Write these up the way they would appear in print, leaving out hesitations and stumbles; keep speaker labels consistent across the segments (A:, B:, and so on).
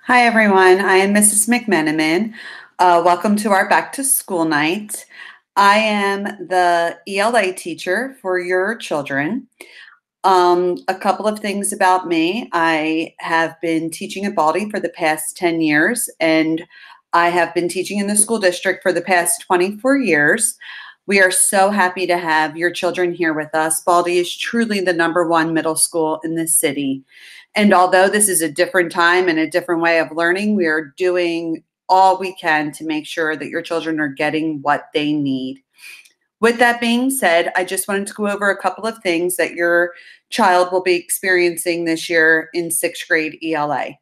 A: Hi, everyone. I am Mrs. McMenamin. Welcome to our back to school night. I am the ELA teacher for your children. A couple of things about me. I have been teaching at Baldy for the past 10 years, and I have been teaching in the school district for the past 24 years. We are so happy to have your children here with us. Baldy is truly the #1 middle school in the city. And although this is a different time and a different way of learning, we are doing all we can to make sure that your children are getting what they need. With that being said, I just wanted to go over a couple of things that your child will be experiencing this year in 6th grade ELA.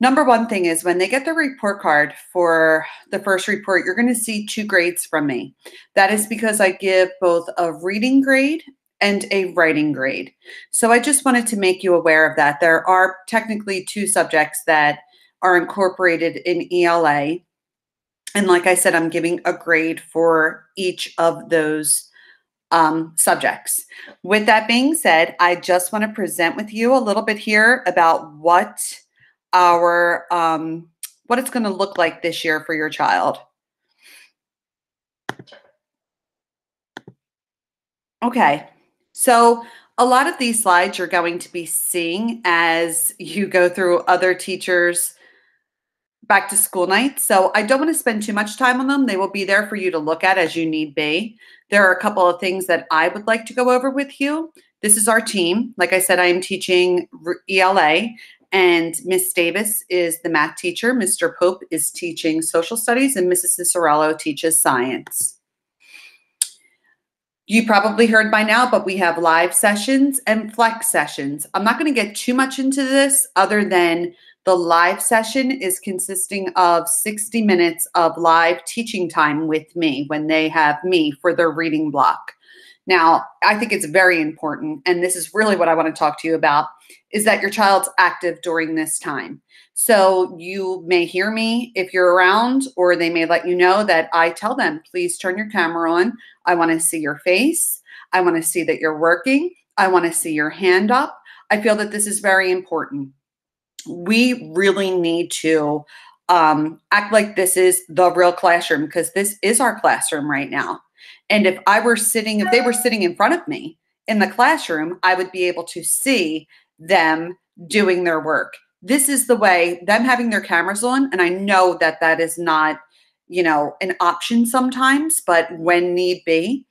A: #1 thing is when they get the report card for the first report, you're going to see 2 grades from me. That is because I give both a reading grade and a writing grade. So I just wanted to make you aware of that. There are technically 2 subjects that are incorporated in ELA. And like I said, I'm giving a grade for each of those subjects. With that being said, I just want to present with you a little bit here about what what it's going to look like this year for your child. Okay, so a lot of these slides you're going to be seeing as you go through other teachers' back to school nights. So I don't want to spend too much time on them. They will be there for you to look at as you need be. There are a couple of things that I would like to go over with you. This is our team. Like I said, I am teaching ELA, and Miss Davis is the math teacher. Mr. Pope is teaching social studies, and Mrs. Cicerello teaches science. You probably heard by now, but we have live sessions and flex sessions. I'm not going to get too much into this other than the live session is consisting of 60 minutes of live teaching time with me when they have me for their reading block. Now, I think it's very important, and this is really what I want to talk to you about, is that your child's active during this time. So you may hear me if you're around, or they may let you know that I tell them, please turn your camera on. I want to see your face. I want to see that you're working. I want to see your hand up. I feel that this is very important. We really need to act like this is the real classroom, because this is our classroom right now. And if they were sitting in front of me in the classroom, I would be able to see them doing their work. This is the way, them having their cameras on, and I know that that is not, an option sometimes, but when need be,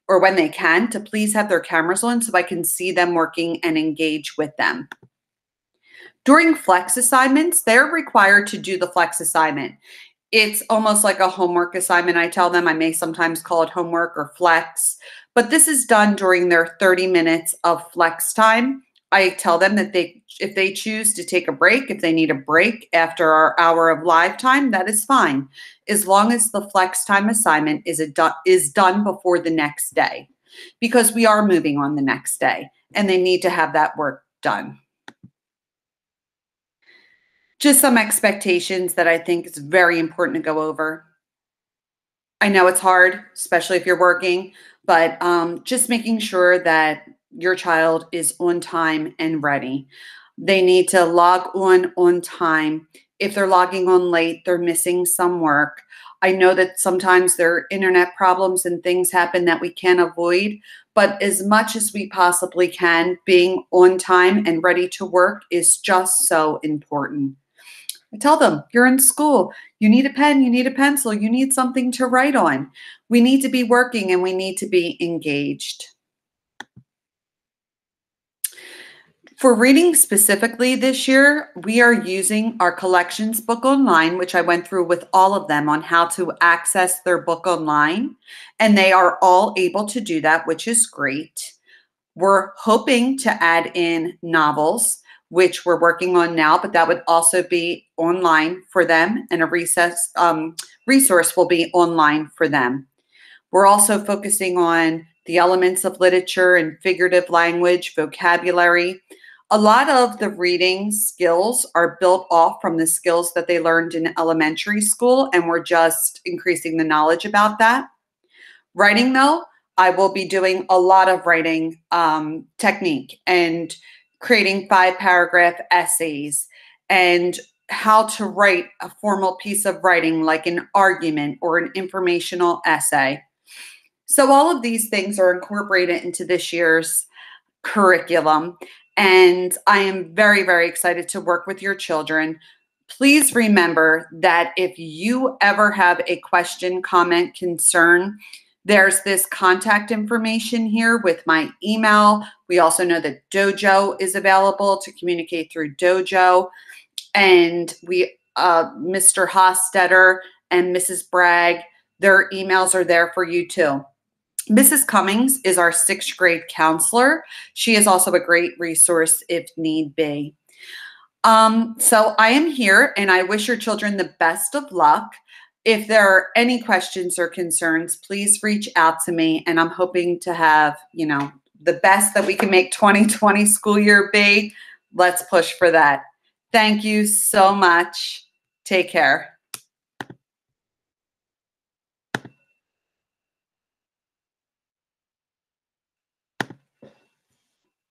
A: or when they can, to please have their cameras on so I can see them working and engage with them. During flex assignments, they're required to do the flex assignment. It's almost like a homework assignment. I tell them I may sometimes call it homework or flex, but this is done during their 30 minutes of flex time. I tell them that if they choose to take a break, if they need a break after our hour of live time, that is fine, as long as the flex time assignment is done before the next day, because we are moving on the next day and they need to have that work done. Just some expectations that I think is very important to go over. I know it's hard, especially if you're working, but just making sure that your child is on time and ready. They need to log on time. If they're logging on late, they're missing some work. I know that sometimes there are internet problems and things happen that we can't avoid, but as much as we possibly can, being on time and ready to work is just so important. I tell them, you're in school. You need a pen, you need a pencil, you need something to write on. We need to be working and we need to be engaged. For reading specifically this year, we are using our collections book online, which I went through with all of them on how to access their book online. And they are all able to do that, which is great. We're hoping to add in novels, which we're working on now, but that would also be online for them, and a resource will be online for them. We're also focusing on the elements of literature and figurative language, vocabulary. A lot of the reading skills are built off from the skills that they learned in elementary school, and we're just increasing the knowledge about that. Writing, though, I will be doing a lot of writing technique and creating 5-paragraph essays, and how to write a formal piece of writing like an argument or an informational essay. So all of these things are incorporated into this year's curriculum, and I am very, very excited to work with your children. Please remember that if you ever have a question, comment, concern, there's this contact information here with my email. We also know that Dojo is available to communicate through Dojo. And Mr. Hostetter and Mrs. Bragg, their emails are there for you too. Mrs. Cummings is our 6th grade counselor. She is also a great resource if need be. So I am here, and I wish your children the best of luck. If there are any questions or concerns, please reach out to me, and I'm hoping to have, the best that we can make 2020 school year be. Let's push for that. Thank you so much. Take care.